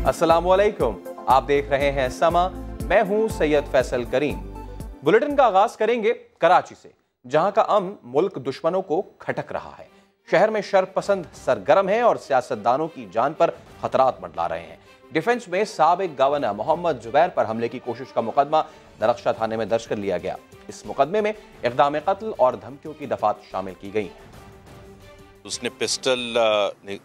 अस्सलामुअलैकुम, आप देख रहे हैं समा। मैं हूं सैयद फैसल करीम। बुलेटिन का आगाज करेंगे कराची से, जहां का अमन मुल्क दुश्मनों को खटक रहा है। शहर में शरपसंद सरगर्म है और सियासतदानों की जान पर खतरात मंडरा रहे हैं। डिफेंस में साबिक गवर्नर मोहम्मद जुबैर पर हमले की कोशिश का मुकदमा दरख्शा थाने में दर्ज कर लिया गया। इस मुकदमे में इक़दाम कत्ल और धमकियों की दफात शामिल की गई हैं। उसने पिस्टल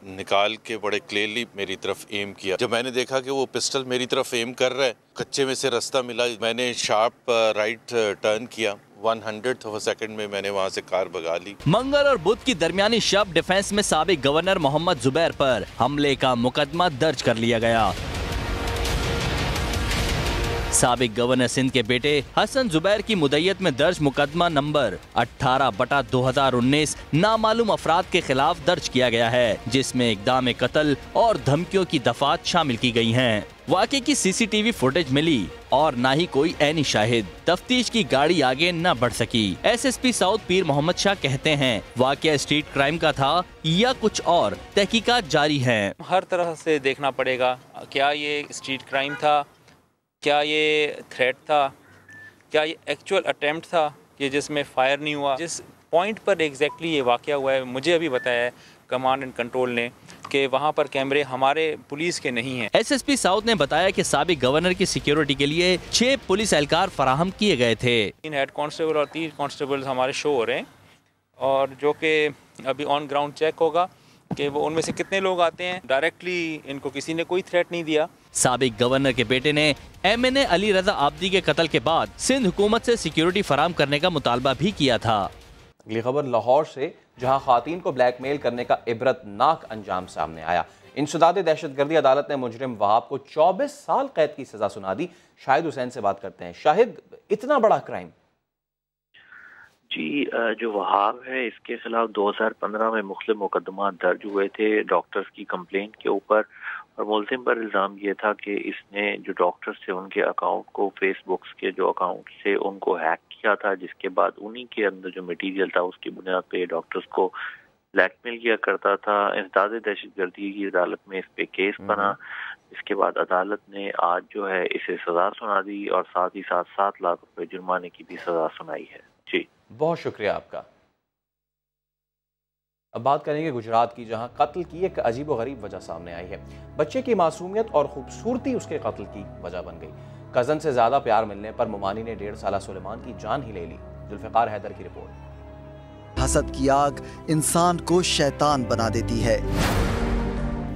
निकाल के बड़े क्लियरली मेरी तरफ एम किया। जब मैंने देखा कि वो पिस्टल मेरी तरफ एम कर रहा है, कच्चे में से रास्ता मिला, मैंने शार्प राइट टर्न किया। 100th of a सेकंड में मैंने वहां से कार भगा ली। मंगल और बुध की दरमियानी शब डिफेंस में साबिक गवर्नर मोहम्मद जुबैर पर हमले का मुकदमा दर्ज कर लिया गया। साबिक गवर्नर सिंध के बेटे हसन जुबैर की मुद्दत में दर्ज मुकदमा नंबर 18/2019 नामालूम अफराद के खिलाफ दर्ज किया गया है, जिसमें इक़दाम कत्ल और धमकियों की दफात शामिल की गई हैं। वाक़े की CCTV फुटेज मिली और न ही कोई ऐनी शाहिद। तफ्तीश की गाड़ी आगे न बढ़ सकी। SSP साउथ पीर मोहम्मद शाह कहते हैं वाक़या स्ट्रीट क्राइम का था या कुछ और, तहकीकात जारी है। हर तरह से देखना पड़ेगा, क्या ये स्ट्रीट क्राइम था, क्या ये थ्रेट था, क्या ये एक्चुअल अटेम्प्ट था कि जिसमें फायर नहीं हुआ। जिस पॉइंट पर एग्जैक्टली ये वाक़या हुआ है, मुझे अभी बताया है कमांड एंड कंट्रोल ने कि वहाँ पर कैमरे हमारे पुलिस के नहीं हैं। SSP साउथ ने बताया कि साबिक गवर्नर की सिक्योरिटी के लिए 6 पुलिस एहलकार फराहम किए गए थे। 3 हेड कांस्टेबल और 3 कांस्टेबल हमारे शो हो रहे हैं, और जो कि अभी ऑन ग्राउंड चेक होगा कि वो उनमें से कितने लोग आते हैं। डायरेक्टली इनको किसी ने कोई थ्रेट नहीं दिया। साबिक गवर्नर के बेटे ने MNA अली रजा आब्दी के कत्ल के बाद सिंध हुकूमत से सिक्योरिटी फराम करने का मुतालबा भी किया था। अगली खबर लाहौर से, जहां खातीन को ब्लैकमेल करने का इबरतनाक अंजाम सामने आया। इंसदाद दहशतगर्दी अदालत ने मुजरिम वहाब को 24 साल कैद की सजा सुना दी। शाहिद हुसैन से बात करते हैं। शाहिद, इतना बड़ा क्राइम? जी, जो वहाब है इसके खिलाफ 2015 में मुख्तलिफ मुकदमा दर्ज हुए थे डॉक्टर्स की कंप्लेंट के ऊपर, और मुलजिम पर इल्ज़ाम ये था कि इसने जो डॉक्टर्स थे उनके अकाउंट को, फेसबुक्स के जो अकाउंट थे उनको हैक किया था, जिसके बाद उन्हीं के अंदर जो मटीरियल था उसकी बुनियाद पे डॉक्टर्स को ब्लैकमेल किया करता था। इंसदाद दहशतगर्दी की अदालत में इस पे केस बना। इसके बाद अदालत ने आज जो है इसे सजा सुना दी और साथ ही साथ 7 लाख रुपए जुर्माने की भी सजा सुनाई है। जी, बहुत शुक्रिया आपका। अब बात करेंगे गुजरात की, जहां कत्ल की एक अजीब व गरीब वजह सामने आई है। बच्चे की मासूमियत और खूबसूरती उसके कत्ल की वजह बन गई। कजन से ज्यादा प्यार मिलने पर मुमानी ने 1.5 साला सुलेमान की जान ही ले ली। जुल्फिकार हैदर की रिपोर्ट। हसद की आग इंसान को शैतान बना देती है।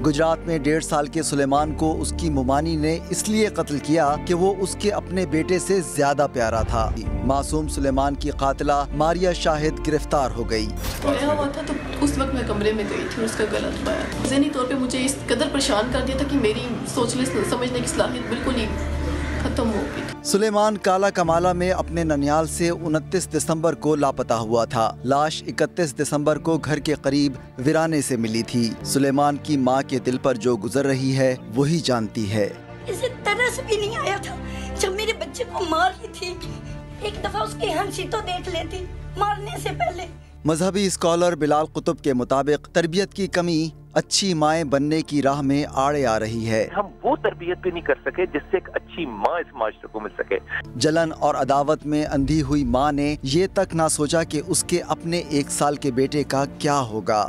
गुजरात में 1.5 साल के सुलेमान को उसकी मुमानी ने इसलिए कत्ल किया कि वो उसके अपने बेटे से ज्यादा प्यारा था। मासूम सुलेमान की कातिला मारिया शाहिद गिरफ्तार हो गई। रोया हुआ था तो उस वक्त मैं कमरे में गई थी, उसका गला दबाया। ज़हनी तौर पे मुझे इस कदर परेशान कर दिया था कि मेरी सोचने समझने की सलाहियत बिल्कुल ही खत्म हो गई। सुलेमान काला कमाला में अपने ननियाल से 29 दिसंबर को लापता हुआ था। लाश 31 दिसंबर को घर के करीब वीराने से मिली थी। सुलेमान की मां के दिल पर जो गुजर रही है वही जानती है। इसे तरस भी नहीं आया था जब मेरे बच्चे को मार रही थी। एक दफा उसकी हंसी तो देख लेती मारने से पहले। मजहबी स्कॉलर बिलाल कुतुब के मुताबिक तरबियत की कमी अच्छी माएँ बनने की राह में आड़े आ रही है। हम वो तरबियत भी नहीं कर सके जिससे एक अच्छी माँ इस माशरे को मिल सके। जलन और अदावत में अंधी हुई माँ ने ये तक ना सोचा कि उसके अपने 1 साल के बेटे का क्या होगा।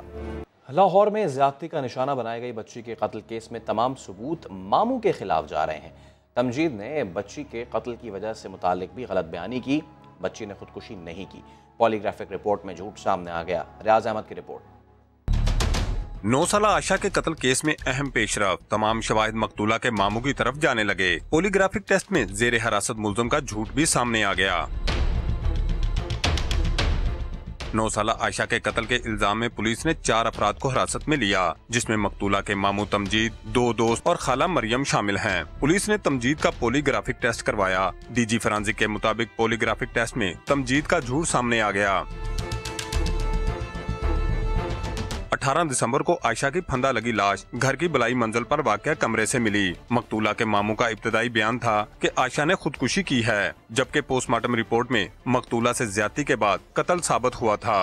लाहौर में ज्यादती का निशाना बनाई गई बच्ची के कत्ल केस में तमाम सबूत मामू के खिलाफ जा रहे हैं। तमजीद ने बच्ची के कत्ल की वजह से मुतालिक भी गलत बयानी की। बच्ची ने खुदकुशी नहीं की। पॉलीग्राफिक रिपोर्ट में झूठ सामने आ गया। रियाज अहमद की रिपोर्ट। 9 साला आशा के कत्ल केस में अहम पेशरफ। तमाम शवाहिद मकतूला के मामू की तरफ जाने लगे। पॉलीग्राफिक टेस्ट में जेर हिरासत मुल्जिम का झूठ भी सामने आ गया। 9 साला आयशा के कत्ल के इल्जाम में पुलिस ने 4 अफराद को हिरासत में लिया, जिसमें मकतूला के मामू तमजीद, 2 दोस्त और खाला मरियम शामिल हैं। पुलिस ने तमजीद का पॉलीग्राफिक टेस्ट करवाया। DG फॉरेंसिक के मुताबिक पॉलीग्राफिक टेस्ट में तमजीद का झूठ सामने आ गया। 18 दिसंबर को आयशा की फंदा लगी लाश घर की बलाई मंजिल पर वाक़या कमरे से मिली। मकतूला के मामू का इब्तदाई बयान था कि आयशा ने खुदकुशी की है, जबकि पोस्टमार्टम रिपोर्ट में मकतूला से ज्यादती के बाद कत्ल साबित हुआ था।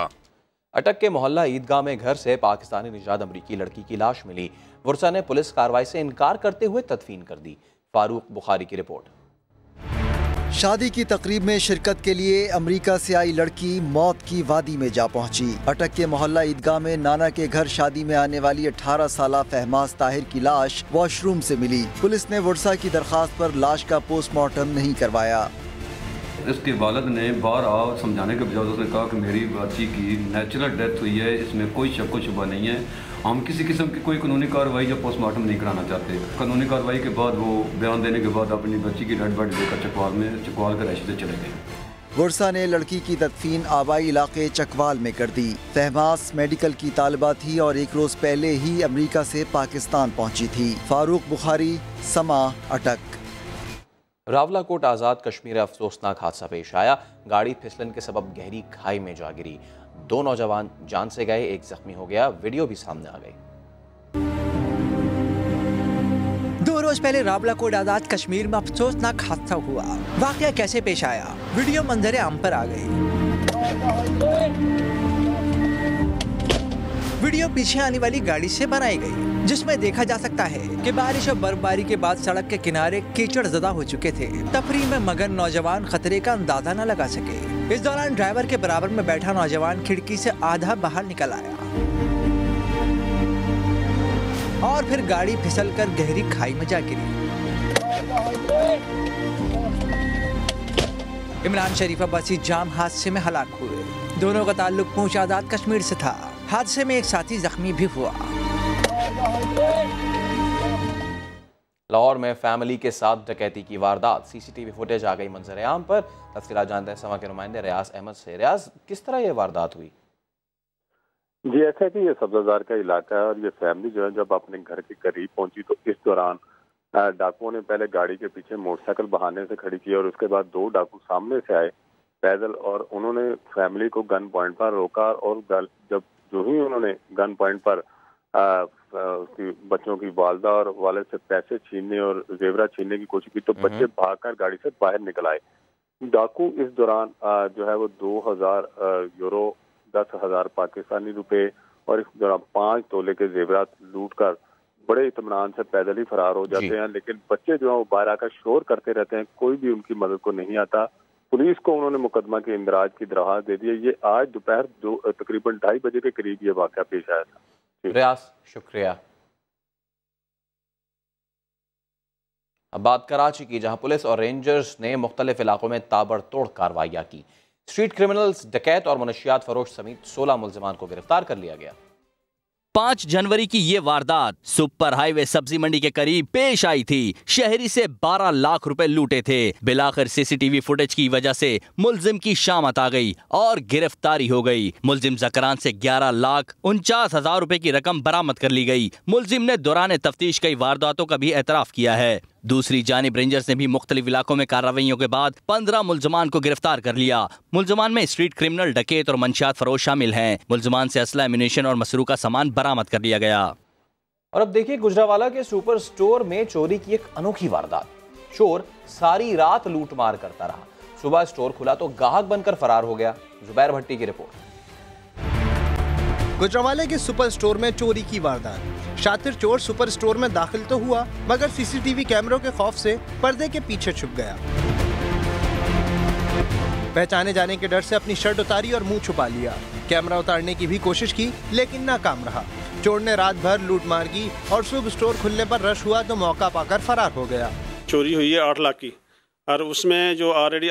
अटक के मोहल्ला ईदगाह में घर से पाकिस्तानी निजात अमरीकी लड़की की लाश मिली। वर्सा ने पुलिस कार्रवाई से इनकार करते हुए तदफीन कर दी। फारूक बुखारी की रिपोर्ट। शादी की तकरीब में शिरकत के लिए अमेरिका से आई लड़की मौत की वादी में जा पहुंची। अटक के मोहल्ला ईदगाह में नाना के घर शादी में आने वाली 18 साला फहमास ताहिर की लाश वॉशरूम से मिली। पुलिस ने वर्सा की दरखास्त पर लाश का पोस्टमार्टम नहीं करवाया। इसके वालिद ने बार आओ समझाने के बजाय उसने कहा कि मेरी बच्ची की नेचुरल डेथ हुई है, इसमें कोई शक व शुबा नहीं है। हम किसी किस्म की कोई कानूनी कार्रवाई या पोस्टमार्टम नहीं कराना चाहते। कानूनी कार्रवाई के बाद वो बयान देने के बाद अपनी बच्ची की डेड बॉडी लेकर चकवाल के रैशी से चले गए। वर्सा ने लड़की की तदफीन आबाई इलाके चकवाल में कर दी। फहमास मेडिकल की तालिबा थी और एक रोज पहले ही अमेरिका से पाकिस्तान पहुंची थी। फारूक बुखारी, समा, अटक। रावलाकोट आज़ाद कश्मीर अफसोसनाक हादसा पेश आया। गाड़ी फिसलन के सबब गहरी खाई में जा गिरी। 2 नौजवान जान से गए, एक जख्मी हो गया। वीडियो भी सामने आ गई। 2 रोज पहले रावलाकोट आज़ाद कश्मीर में अफसोसनाक हादसा हुआ। वाकया कैसे पेश आया, वीडियो मंजर आम पर आ गई। वीडियो पीछे आने वाली गाड़ी से बनाई गई, जिसमें देखा जा सकता है कि बारिश और बर्फबारी के बाद सड़क के किनारे कीचड़ ज़दा हो चुके थे। तफरीह में मगन नौजवान खतरे का अंदाजा न लगा सके। इस दौरान ड्राइवर के बराबर में बैठा नौजवान खिड़की से आधा बाहर निकल आया और फिर गाड़ी फिसलकर गहरी खाई में जा गिरी। इमरान शरीफ अब्बासी जाम हादसे में हलाक हुए। दोनों का ताल्लुक पूंछ आज़ाद कश्मीर से था। हादसे में एक साथी जख्मी भी हुआ। लाहौर में फैमिली के साथ डकैती की वारदात। सीसीटीवी फुटेज आ गई मंजर आम पर। तफसीलात जानते हैं समा के नुमाइंदे रियाज अहमद से। रियाज, किस तरह ये वारदात हुई? जी, ऐसा है कि ये सब्जाजार का इलाका है और ये फैमिली जो है जब अपने घर के करीब पहुंची तो इस दौरान डाकुओं ने पहले गाड़ी के पीछे मोटरसाइकिल बहाने से खड़ी की और उसके बाद 2 डाकू सामने से आए पैदल और उन्होंने फैमिली को गन पॉइंट पर रोका और जब जो ही उन्होंने गन पॉइंट पर उसकी बच्चों की वालदा और वालिद से पैसे छीनने और जेवरा छीनने की कोशिश की तो बच्चे भागकर गाड़ी से बाहर निकल आए। डाकू इस दौरान जो है वो 2000 यूरो 10,000 पाकिस्तानी रुपए और इस दौरान 5 तोले के जेवरात लूट कर बड़े इत्मीनान से पैदल ही फरार हो जाते हैं। लेकिन बच्चे जो है वो बाहर आकर शोर करते रहते हैं, कोई भी उनकी मदद को नहीं आता। पुलिस को उन्होंने मुकदमा के इंदराज की दरख्वास्त दे दी है। ये आज दोपहर तकरीबन 2:30 बजे के करीब ये वाक़या पेश आया था। रियाज, शुक्रिया। अब बात कराची की, जहां पुलिस और रेंजर्स ने मुख्तलिफ इलाकों में ताबड़तोड़ कार्रवाइयां की। स्ट्रीट क्रिमिनल्स, डकैत और मनशियात फरोश समेत 16 मुल्जिमान को गिरफ्तार कर लिया गया। 5 जनवरी की ये वारदात सुपर हाईवे सब्जी मंडी के करीब पेश आई थी। शहरी से 12 लाख रुपए लूटे थे। बिलाखिर सीसीटीवी फुटेज की वजह से मुल्जिम की शामत आ गई और गिरफ्तारी हो गई। मुल्जिम जकरान से 11,49,000 रुपए की रकम बरामद कर ली गई। मुल्जिम ने दौरान तफ्तीश कई वारदातों का भी एतराफ किया है। दूसरी जानिब रेंजर्स ने भी मुख्तलिफ इलाकों में कार्रवाइयों के बाद 15 मुल्जमान को गिरफ्तार कर लिया। मुल्जमान में स्ट्रीट क्रिमिनल, डकैत और मंशियात फरोश शामिल हैं। मुल्जमान से असला, एम्यूनेशन और मसरूका सामान बरामद कर लिया गया। और अब देखिए गुजरावाला के सुपर स्टोर में चोरी की एक अनोखी वारदात। चोर सारी रात लूटमार करता रहा। सुबह स्टोर खुला तो गाहक बनकर फरार हो गया। जुबैर भट्टी की रिपोर्ट। गुजरावाला के सुपर स्टोर में चोरी की वारदात। शातिर चोर सुपर स्टोर में दाखिल तो हुआ मगर सीसीटीवी कैमरों के खौफ से पर्दे के पीछे छुप गया। पहचाने जाने के डर से अपनी शर्ट उतारी और मुंह छुपा लिया। कैमरा उतारने की भी कोशिश की लेकिन नाकाम रहा। चोर ने रात भर लूटमार की और सुबह स्टोर खुलने पर रश हुआ तो मौका पाकर फरार हो गया। चोरी हुई है 8 लाख की और उसमें जो ऑलरेडी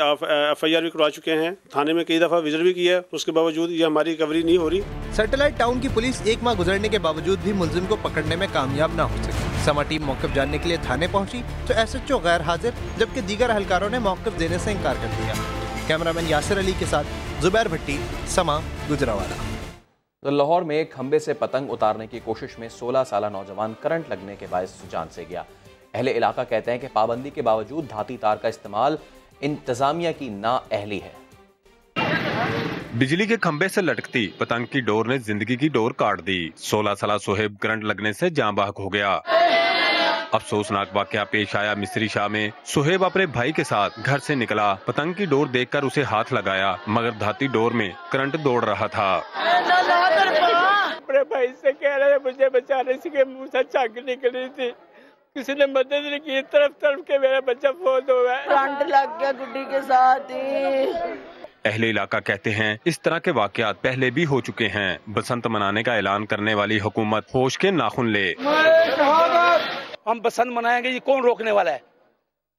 FIR भी करवा चुके हैं, थाने में कई दफ़ा विजिट भी किया है, उसके बावजूद ये हमारी रिकवरी नहीं हो रही। सैटेलाइट टाउन की पुलिस 1 माह गुजरने के बावजूद भी मुल्जिम को पकड़ने में कामयाब न हो सकी। समा टीम मौक़िफ़ जानने के लिए थाने पहुंची तो SHO गैर हाजिर, जबकि दीगर अहलकारों ने मौक़िफ़ देने से इनकार कर दिया। कैमरामैन यासिर अली के साथ जुबैर भट्टी, समा, गुजरावाला। तो लाहौर में खंबे से पतंग उतारने की कोशिश में 16 साला नौजवान करंट लगने के बायस जान से गया। अहले इलाका कहते हैं कि पाबंदी के बावजूद धाती तार का इस्तेमाल इंतजामिया की नाअहली है। बिजली के खंबे से लटकती पतंग की डोर ने जिंदगी की डोर काट दी। 16 साला सोहेब करंट लगने से जाँ बहक हो गया। अफसोसनाक वाकया पेश आया मिस्री शाह में। सुहेब अपने भाई के साथ घर से निकला, पतंग की डोर देखकर उसे हाथ लगाया, मगर धाती डोर में करंट दौड़ रहा था। अपने भाई से कह रहे मुझे बचाने से मुंह से झाग निकली थी, किसी ने मदद नहीं की, तरफ तरफ के मेरा बच्चा फौत हो गया, करंट लग गया गुड्डी के साथ ही। अहले इलाका कहते हैं इस तरह के वाकयात पहले भी हो चुके हैं। बसंत मनाने का ऐलान करने वाली हुकूमत होश के नाखून ले। हम बसंत मनाएंगे, ये कौन रोकने वाला है?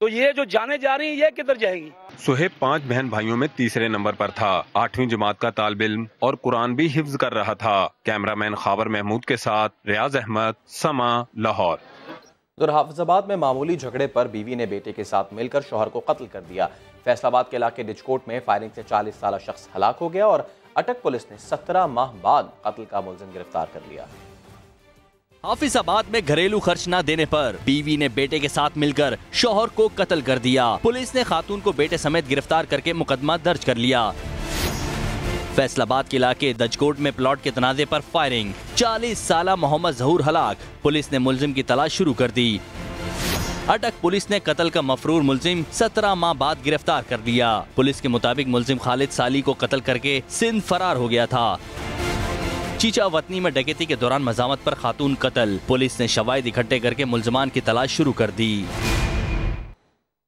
तो ये जो जाने जा रही है ये किधर जाएंगी? सुहेब 5 बहन भाइयों में तीसरे नंबर पर था। 8वीं जमात का तालिब इल्म और कुरान भी हिफ्ज कर रहा था। कैमरामैन खावर महमूद के साथ रियाज अहमद, समा, लाहौर। उधर हाफिजाबाद में मामूली झगड़े पर बीवी ने बेटे के साथ मिलकर शौहर को कत्ल कर दिया। फैसलाबाद के इलाके डिचकोट में फायरिंग से 40 साला शख्स हलाक हो गया और अटक पुलिस ने 17 माह बाद कत्ल का मुलजिम गिरफ्तार कर लिया। हाफिजाबाद में घरेलू खर्च न देने पर बीवी ने बेटे के साथ मिलकर शौहर को कत्ल कर दिया। पुलिस ने खातून को बेटे समेत गिरफ्तार करके मुकदमा दर्ज कर लिया। फैसलाबाद के इलाके दजकोट में प्लॉट के तनाजे पर फायरिंग, 40 साला मोहम्मद जहूर हलाक। पुलिस ने मुलजिम की तलाश शुरू कर दी। अटक पुलिस ने कत्ल का मफरूर मुलजिम 17 माह बाद गिरफ्तार कर लिया। पुलिस के मुताबिक मुलजिम खालिद साली को कत्ल करके सिंध फरार हो गया था। चीचा वतनी में डकैती के दौरान मजामत पर खातून कत्ल। पुलिस ने शवाहिद इकट्ठे करके मुलजमान की तलाश शुरू कर दी।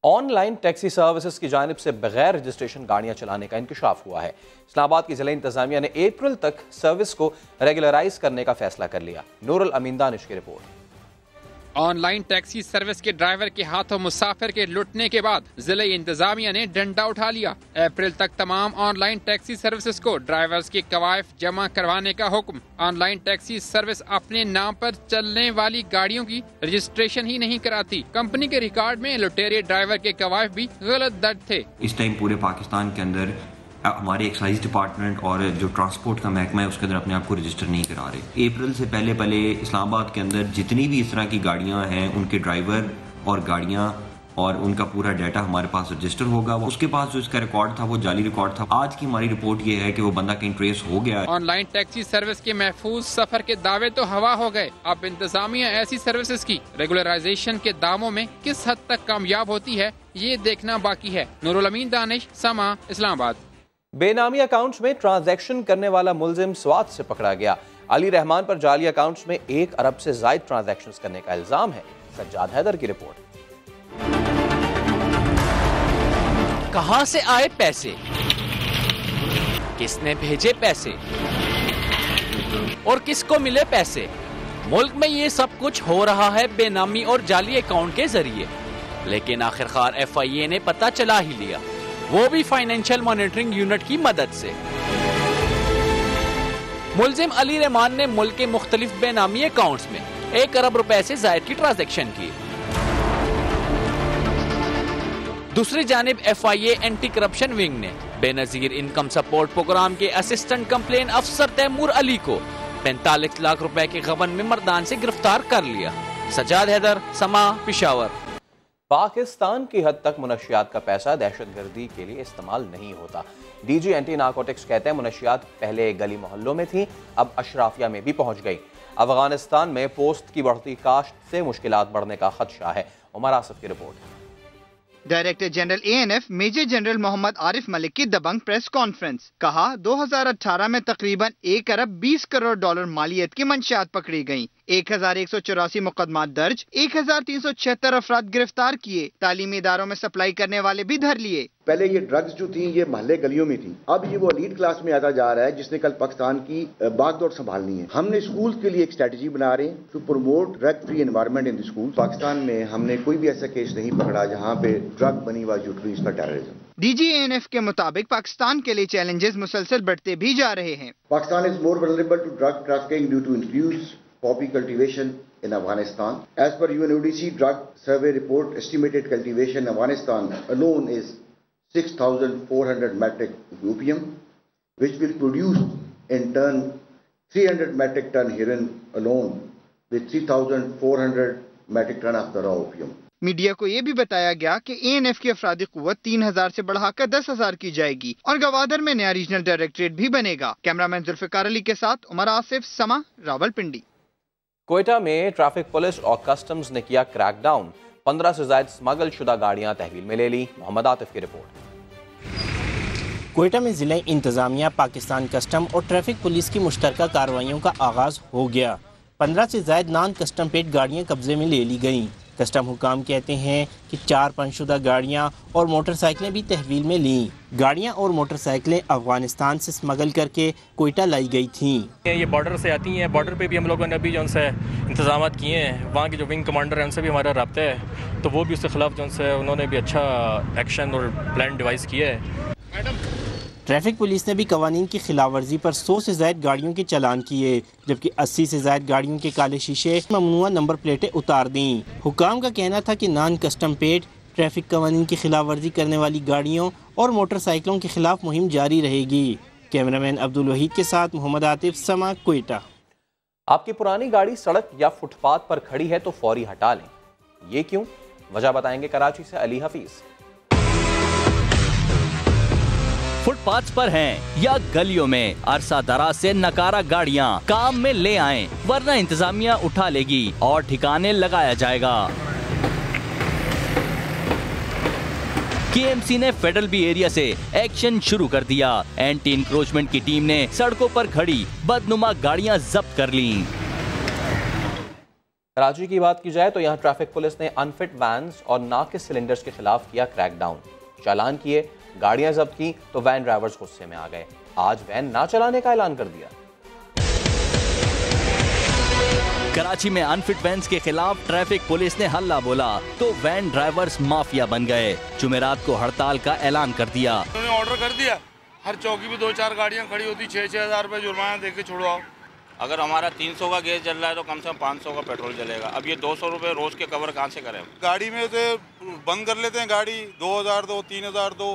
ऑनलाइन टैक्सी सर्विसेज की जानिब से बगैर रजिस्ट्रेशन गाड़ियां चलाने का इंकशाफ हुआ है। इस्लामाबाद की जिला इंतजामिया ने अप्रैल तक सर्विस को रेगुलराइज करने का फैसला कर लिया। नूरुल अमीन दानिश की रिपोर्ट। ऑनलाइन टैक्सी सर्विस के ड्राइवर के हाथों मुसाफिर के लुटने के बाद जिले इंतजामिया ने डंडा उठा लिया। अप्रैल तक तमाम ऑनलाइन टैक्सी सर्विसेज को ड्राइवर्स के कवायफ जमा करवाने का हुक्म। ऑनलाइन टैक्सी सर्विस अपने नाम पर चलने वाली गाड़ियों की रजिस्ट्रेशन ही नहीं कराती। कंपनी के रिकॉर्ड में लुटेरे ड्राइवर के कवायफ भी गलत दर्ज थे। इस टाइम पूरे पाकिस्तान के अंदर हमारे एक्साइज डिपार्टमेंट और जो ट्रांसपोर्ट का महकमा है उसके अंदर अपने आप को रजिस्टर नहीं करा रहे। अप्रैल से पहले इस्लामाबाद के अंदर जितनी भी इस तरह की गाड़ियां हैं उनके ड्राइवर और गाड़ियां और उनका पूरा डाटा हमारे पास रजिस्टर होगा। उसके पास जो इसका रिकॉर्ड था वो जाली रिकॉर्ड था। आज की हमारी रिपोर्ट ये है कि वो बंदा कहीं ट्रेस हो गया है। ऑनलाइन टैक्सी सर्विस के महफूज सफर के दावे तो हवा हो गए। अब इंतजामिया ऐसी सर्विसेज की रेगुलराइजेशन के दावों में किस हद तक कामयाब होती है ये देखना बाकी है। नूरुल अमीन दानिश, समा, इस्लामाबाद। बेनामी अकाउंट्स में ट्रांजैक्शन करने वाला मुलजिम स्वात से पकड़ा गया। अली रहमान पर जाली अकाउंट्स में 1 अरब से ज्यादा ट्रांजैक्शंस करने का इल्जाम है। सज्जाद हैदर की रिपोर्ट। कहां से आए पैसे, किसने भेजे पैसे और किसको मिले पैसे? मुल्क में ये सब कुछ हो रहा है बेनामी और जाली अकाउंट के जरिए, लेकिन आखिरकार FIA ने पता चला ही लिया, वो भी फाइनेंशियल मॉनिटरिंग यूनिट की मदद से। मुलजिम अली रहमान ने मुल्क के मुख्तलिफ बेनामी अकाउंट्स में 1 अरब रुपए से ज्यादा की ट्रांजैक्शन की। दूसरी जानिब FIA एंटी करप्शन विंग ने बेनजीर इनकम सपोर्ट प्रोग्राम के असिस्टेंट कंप्लेन अफसर तैमूर अली को 45 लाख रुपए के गबन में मर्दान से गिरफ्तार कर लिया। सज्जाद हैदर, समा, पेशावर। पाकिस्तान की हद तक मुनशियात का पैसा दहशतगर्दी के लिए इस्तेमाल नहीं होता। DG एंटी नारकोटिक्स कहते हैं मुनशियात पहले गली मोहल्लों में थी, अब अशराफिया में भी पहुंच गई। अफगानिस्तान में पोस्त की बढ़ती काश्त से मुश्किलात बढ़ने का खदशा है। उमर आसिफ की report. Director general ANF major general Mohammad Arif Malik की दबंग प्रेस कॉन्फ्रेंस। कहा 2018 में तकरीबन 1 अरब 20 करोड़ डॉलर मालियत की मंशियात पकड़ी गयी। 1184 मुकदमा दर्ज, 1376 अफराद गिरफ्तार किए। तालीमी इदारों में सप्लाई करने वाले भी धर लिए। पहले ये ड्रग्स जो थी ये मोहल्ले गलियों में थी, अब ये वो एलीट क्लास में आता जा रहा है जिसने कल पाकिस्तान की बागडोर संभालनी है। हमने स्कूल के लिए एक स्ट्रेटजी बना रहे हैं to promote drug free environment in the school. Pakistan में हमने कोई भी ऐसा केस नहीं पकड़ा जहाँ पे ड्रग बनी हुआ utilise for terrorism. DG ANF के मुताबिक पाकिस्तान के लिए चैलेंजेस मुसलसल बढ़ते भी जा रहे हैं। Pakistan is more vulnerable to drug trafficking due to increase poppy cultivation in Afghanistan. As per UNODC drug survey report, estimated cultivation in Afghanistan alone is 6,400 metric opium, which will produce in turn 300 metric ton heroin alone, with 3,400 metric ton of the raw opium. Media को ये भी बताया गया कि ANF की अफरादी कुव्वत 3000 से बढ़ाकर 10,000 की जाएगी और गवादर में नया रीजनल डायरेक्टरेट भी बनेगा। कैमरामैन जुल्फिकार अली के साथ उमर आसिफ, समा, रावलपिंडी। क्वेटा में ट्रैफिक पुलिस और कस्टम्स ने किया क्रैकडाउन, 15 से ज्यादा स्मगल शुदा गाड़ियां तहवील में ले ली। मोहम्मद आतिफ की रिपोर्ट। क्वेटा में जिला इंतजामिया, पाकिस्तान कस्टम और ट्रैफिक पुलिस की मुश्तरका कार्रवाइयों का आगाज हो गया। 15 से ज्यादा नॉन कस्टम पेड गाड़ियां कब्जे में ले ली गईं। कस्टम हुकाम कहते हैं कि 4 पंशुदा गाड़ियां और मोटरसाइकिलें भी तहवील में लीं। गाड़ियां और मोटरसाइकिलें अफगानिस्तान से स्मगल करके क्वेटा लाई गई थीं। ये बॉर्डर से आती हैं। बॉर्डर पे भी हम लोगों ने अभी जो है इंतजाम किए हैं। वहाँ के जो विंग कमांडर हैं उनसे भी हमारा रब्ता है, तो वो भी उसके खिलाफ जो है उन्होंने भी अच्छा एक्शन और प्लान डिवाइस किया है। ट्रैफिक पुलिस ने भी कवानीन की खिलाफवर्जी पर 100 से ज्यादा गाड़ियों के चालान किए, जबकि 80 से ज्यादा गाड़ियों के काले शीशे, ममनुआ नंबर प्लेटें उतार दी। हुकाम का कहना था कि नॉन कस्टम पेड ट्रैफिक कवानीन की खिलाफवर्जी करने वाली गाड़ियों और मोटरसाइकिलों के खिलाफ मुहिम जारी रहेगी। कैमरामैन अब्दुल वहीद के साथ मोहम्मद आतिफ, समा, क्वेटा। आपकी पुरानी गाड़ी सड़क या फुटपाथ पर खड़ी है तो फौरी हटा लें। ये क्यों? वजह बताएंगे कराची से अली हफीज। फुटपाथ पर हैं या गलियों में अरसा दराज से नकारा गाड़ियां काम में ले आएं, वरना इंतजामिया उठा लेगी और ठिकाने लगाया जाएगा। केएमसी ने फेडरल बी एरिया से एक्शन शुरू कर दिया। एंटी इंक्रोचमेंट की टीम ने सड़कों पर खड़ी बदनुमा गाड़ियां जब्त कर लीं। कराची की बात की जाए तो यहाँ ट्रैफिक पुलिस ने अनफिट वैन्स और नाकिस सिलेंडर्स के खिलाफ किया क्रैकडाउन। चालान किए, गाड़ियां जब्त की तो वैन ड्राइवर्स गुस्से में आ गए। आज वैन ना चलाने का ऐलान कर दिया। कराची में अनफिट वैन्स के खिलाफ ट्रैफिक पुलिस ने हल्ला बोला तो वैन ड्राइवर्स माफिया बन गए। जुमेरात को हड़ताल का ऐलान कर दिया। उन्होंने ऑर्डर कर दिया, हर चौकी पे 2-4 गाड़ियां खड़ी होती, 6-6 हज़ार रुपए जुर्माना दे के छुड़वाओ। अगर हमारा 300 का गैस जल रहा है तो कम से कम 500 का पेट्रोल जलेगा। अब ये 200 रुपए रोज के कवर कहाँ से करें? गाड़ी में से बंद कर लेते हैं, गाड़ी 2000 दो, 3000 दो,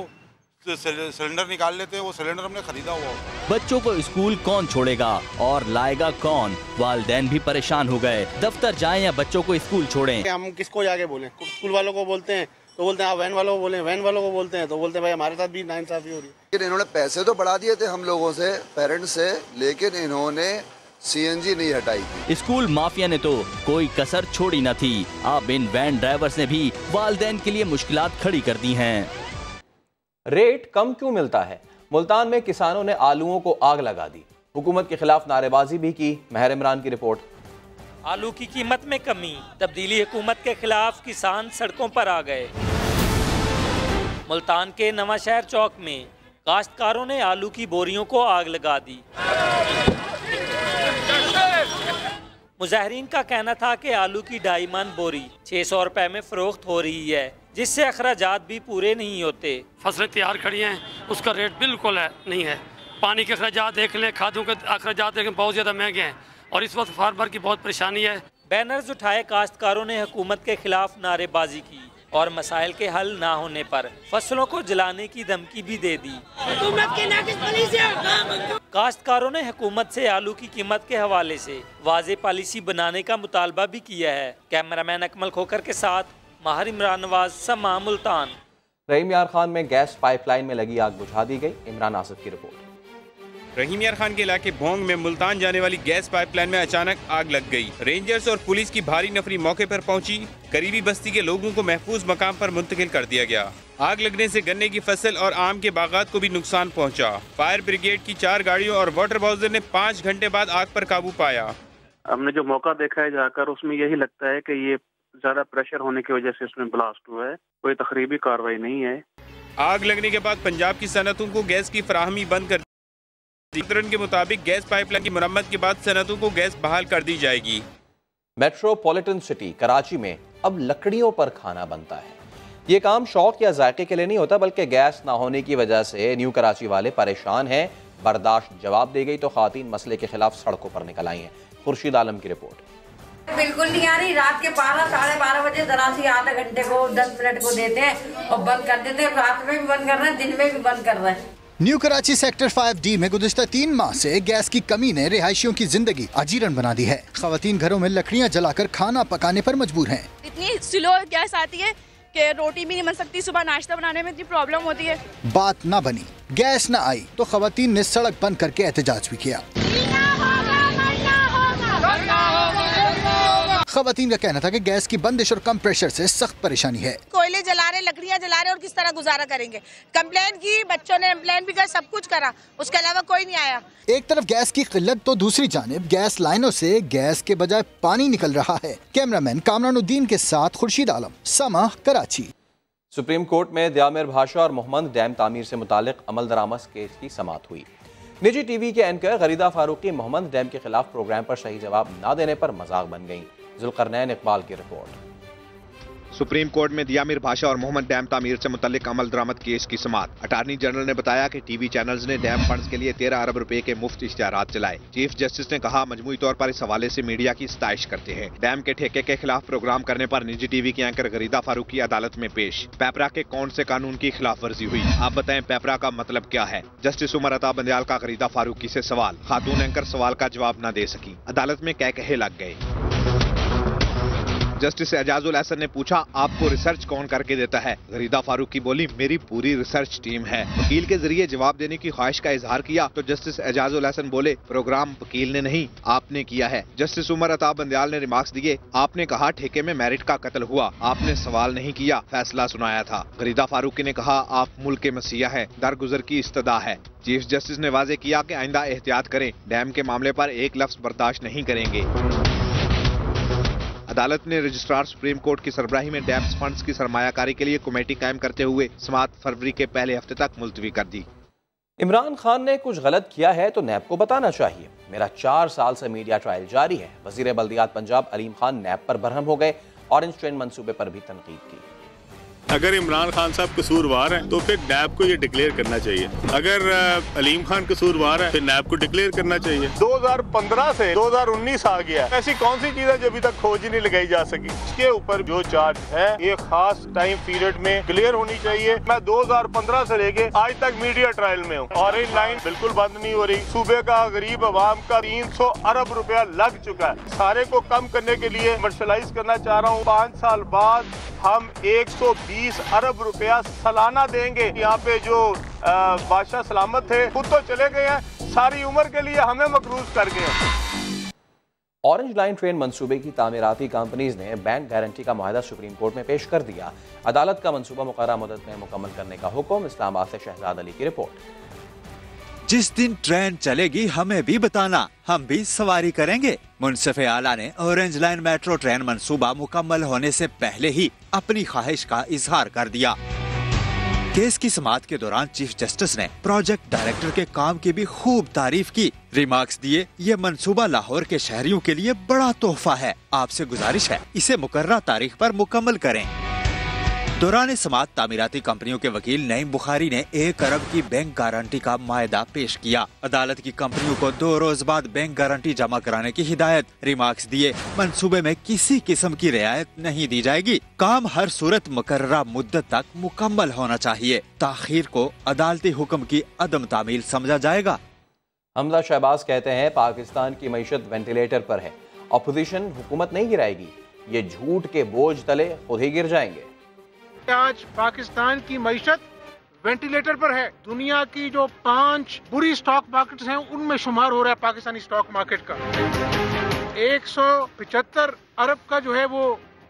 सिलेंडर निकाल लेते हैं। वो सिलेंडर हमने खरीदा हुआ। बच्चों को स्कूल कौन छोड़ेगा और लाएगा कौन? वालिदैन भी परेशान हो गए। दफ्तर जाएं या बच्चों को स्कूल छोड़ें। हम किसको जाके बोलें? स्कूल वालों को बोलते हैं तो बोलते हैं आप वैन वालों को बोलें, वैन वालों को बोलते हैं तो बोलते हैं भाई हमारे साथ भी नाइंसाफी हो रही है। लेकिन इन्होंने पैसे तो बढ़ा दिए थे हम लोगों से, पेरेंट्स से, लेकिन इन्होंने सीएनजी नहीं हटाई थी। स्कूल माफिया ने तो कोई कसर छोड़ी न थी। अब इन वैन ड्राइवर्स ने भी वालिदैन के लिए मुश्किलात खड़ी कर दी हैं। रेट कम क्यों मिलता है? मुल्तान में किसानों ने आलूओं को आग लगा दी। हुकूमत के खिलाफ नारेबाजी भी की। महर इमरान की रिपोर्ट। आलू की कीमत में कमी, तब्दीली हुकूमत के खिलाफ किसान सड़कों पर आ गए। मुल्तान के नवा शहर चौक में काश्तकारों ने आलू की बोरियों को आग लगा दी। मुजाहिरीन का कहना था कि आलू की 2.5 मन बोरी 600 रुपए में फरोख्त हो रही है, जिससे अखराजात भी पूरे नहीं होते। फसलें तैयार खड़ी हैं, उसका रेट बिल्कुल नहीं है। पानी के अखराजात देख लें, खादों के अखराजात देख लें, बहुत ज़्यादा महंगे हैं और इस वक्त फार्मर की बहुत परेशानी है। बैनर्स उठाए काश्तकारों ने हुकूमत के खिलाफ नारेबाजी की और मसाइल के हल ना होने पर फसलों को जलाने की धमकी भी दे दी। काश्तकारों ने हुकूमत से आलू की कीमत के हवाले से वाज़े पॉलिसी बनाने का मुतालबा भी किया है। कैमरामैन अकमल खोकर के साथ माहिर इमरान नवाज, समा, मुल्तान। रहीम यार खान में गैस पाइपलाइन में लगी आग बुझा दी गई। इमरान आसिफ की रिपोर्ट। रहीम यार खान के इलाके भोंग में मुल्तान जाने वाली गैस पाइपलाइन में अचानक आग लग गई। रेंजर्स और पुलिस की भारी नफरी मौके पर पहुंची। करीबी बस्ती के लोगों को महफूज मकाम पर मुंतकिल कर दिया गया। आग लगने से गन्ने की फसल और आम के बागात को भी नुकसान पहुंचा। फायर ब्रिगेड की 4 गाड़ियों और वाटर बाउजर ने 5 घंटे बाद आग पर काबू पाया। हमने जो मौका देखा है जाकर, उसमें यही लगता है कि ये ज्यादा प्रेशर होने की वजह से इसमें ब्लास्ट हुआ है। कोई तकरीबी कार्रवाई नहीं है। आग लगने के बाद पंजाब की सनतों को गैस की फराहमी बंद कर के मुताबिक गैस पाइपलाइन की मुरम्मत के बाद सनतों को गैस बहाल कर दी जाएगी। मेट्रोपॉलिटन सिटी कराची में अब लकड़ियों पर खाना बनता है। ये काम शौक या जायके के लिए नहीं होता, बल्कि गैस ना होने की वजह से न्यू कराची वाले परेशान हैं। बर्दाश्त जवाब दे गई तो खातीन मसले के खिलाफ सड़कों पर निकल आई हैं। खुर्शीद आलम की रिपोर्ट। बिल्कुल नहीं आ रही। रात के 12 साढ़े 12 बजे जरा सी आधा घंटे को 10 मिनट को देते हैं और बंद कर देते हैं। रात में भी बंद कर रहे हैं, दिन में भी बंद कर रहे हैं। न्यू कराची सेक्टर 5D में गुज़िश्ता 3 माह से गैस की कमी ने रिहायशियों की जिंदगी अजीरन बना दी है। खवातीन घरों में लकड़ियां जलाकर खाना पकाने पर मजबूर हैं। इतनी स्लो गैस आती है कि रोटी भी नहीं बन सकती। सुबह नाश्ता बनाने में इतनी प्रॉब्लम होती है। बात ना बनी, गैस ना आई तो खवातीन ने सड़क बंद करके एहतजाज भी किया। खवातीन का कहना था कि गैस की बंदिश और कम प्रेशर से सख्त परेशानी है। कोयले जला रहे, लकड़ियाँ जला रहे और किस तरह गुजारा करेंगे। कंप्लेन की, बच्चों ने कंप्लेन भी कर, सब कुछ करा, उसके अलावा कोई नहीं आया। एक तरफ गैस की किल्लत तो दूसरी जानिब गैस लाइनों से गैस के बजाय पानी निकल रहा है। कैमरामैन कामरानुद्दीन के साथ खुर्शीद आलम, समा, कराची। सुप्रीम कोर्ट में दियामिर भाषा और मोहम्मद डैम तामीर से मुतालिक अमल दरामद केस की समाअत हुई। निजी टीवी के एंकर गरीदा फारूकी मोहम्मद डैम के खिलाफ प्रोग्राम पर सही जवाब न देने पर मजाक बन गईं। जुल्करनैन इकबाल की रिपोर्ट। सुप्रीम कोर्ट में दियामिर भाषा और मोहम्मद डैम तामीर से मुतल्लिक अमल दरामद केस की समाअत। अटॉर्नी जनरल ने बताया कि टीवी चैनल्स ने डैम फंड्स के लिए 13 अरब रुपए के मुफ्त इश्तिहारात चलाए। चीफ जस्टिस ने कहा, मजमूई तौर पर इस हवाले से मीडिया की सताइश करते हैं। डैम के ठेके के खिलाफ प्रोग्राम करने पर निजी टीवी की एंकर गरीदा फारूकी अदालत में पेश। पेपरा के कौन से कानून की खिलाफ वर्जी हुई? आप बताएं, पेपरा का मतलब क्या है? जस्टिस उमर अता बंदयाल का गरीदा फारूकी से सवाल। खातून एंकर सवाल का जवाब न दे सकी, अदालत में कह कहे लग गए। जस्टिस एजाजुल हसन ने पूछा, आपको रिसर्च कौन करके देता है? गरीदा फारूकी बोली, मेरी पूरी रिसर्च टीम है। वकील के जरिए जवाब देने की ख्वाहिश का इजहार किया तो जस्टिस एजाजुल हसन बोले, प्रोग्राम वकील ने नहीं, आपने किया है। जस्टिस उमर अता बंदयाल ने रिमार्क्स दिए, आपने कहा ठेके में मेरिट का कत्ल हुआ, आपने सवाल नहीं किया, फैसला सुनाया था। गरीदा फारूकी ने कहा, आप मुल्क के मसीहा हैं, दरगुजर की इस्तदा है। चीफ जस्टिस ने वाजे किया कि आइंदा एहतियात करें, डैम के मामले पर एक लफ्ज बर्दाश्त नहीं करेंगे। अदालत ने रजिस्ट्रार सुप्रीम कोर्ट की सरबराही में डैम्स फंड्स की सरमायाकारी के लिए कमेटी कायम करते हुए समाअत फरवरी के पहले हफ्ते तक मुलतवी कर दी। इमरान खान ने कुछ गलत किया है तो नैब को बताना चाहिए। मेरा 4 साल से मीडिया ट्रायल जारी है। वजीर बल्दियात पंजाब अलीम खान नैब पर बरहम हो गए। ऑरेंज ट्रेन मंसूबे पर भी तनकीद की। अगर इमरान खान साहब कसूरवार हैं तो फिर नैब को ये डिक्लेयर करना चाहिए। अगर अलीम खान कसूरवार है फिर नैब को डिक्लेयर करना चाहिए। 2015 से 2019 आ गया, ऐसी कौन सी चीज है जो अभी तक खोज ही नहीं लगाई जा सकी? इसके ऊपर जो चार्ज है ये खास टाइम पीरियड में क्लियर होनी चाहिए। मैं 2015 से लेके आज तक मीडिया ट्रायल में हूँ। ऑरेंज लाइन बिल्कुल बंद नहीं हो रही। सूबे का गरीब अवाम का 300 अरब रुपया लग चुका है। सारे को कम करने के लिए कमर्शलाइज करना चाह रहा हूँ। 5 साल बाद हम 120 अरब रुपया सालाना देंगे। यहाँ पे जो बादशाह सलामत थे खुद तो चले गए हैं, सारी उम्र के लिए हमें मकरूज कर गए। ऑरेंज लाइन ट्रेन मंसूबे की तामीराती कंपनीज ने बैंक गारंटी का मुआहदा सुप्रीम कोर्ट में पेश कर दिया। अदालत का मंसूबा मुकर्रर मुद्दत में मुकम्मल करने का हुक्म। इस्लामाबाद से शहजाद अली की रिपोर्ट। जिस दिन ट्रेन चलेगी हमें भी बताना, हम भी सवारी करेंगे। मुंसिफ आला ने ऑरेंज लाइन मेट्रो ट्रेन मंसूबा मुकम्मल होने से पहले ही अपनी ख्वाहिश का इजहार कर दिया। केस की समाअत के दौरान चीफ जस्टिस ने प्रोजेक्ट डायरेक्टर के काम की भी खूब तारीफ की। रिमार्क्स दिए, ये मंसूबा लाहौर के शहरियों के लिए बड़ा तोहफा है। आपसे गुजारिश है इसे मुकर्रर तारीख पर मुकम्मल करें। दौरान समाअत तामीराती कंपनियों के वकील नईम बुखारी ने 1 अरब की बैंक गारंटी का मायदा पेश किया। अदालत की कंपनियों को 2 रोज बाद बैंक गारंटी जमा कराने की हिदायत। रिमार्क्स दिए, मंसूबे में किसी किस्म की रियायत नहीं दी जाएगी। काम हर सूरत मुकर्ररा मुद्दत तक मुकम्मल होना चाहिए। ताखीर को अदालती हुक्म की अदम तामील समझा जाएगा। हमजा शहबाज कहते हैं, पाकिस्तान की मईशत वेंटिलेटर पर है, अपोजिशन हुकूमत नहीं गिराएगी। ये झूठ के बोझ तले खुद ही गिर जाएंगे। आज पाकिस्तान की मईशत वेंटिलेटर पर है। दुनिया की जो 5 बुरी स्टॉक मार्केट्स हैं उनमें शुमार हो रहा है पाकिस्तानी स्टॉक मार्केट का। 175 अरब का जो है वो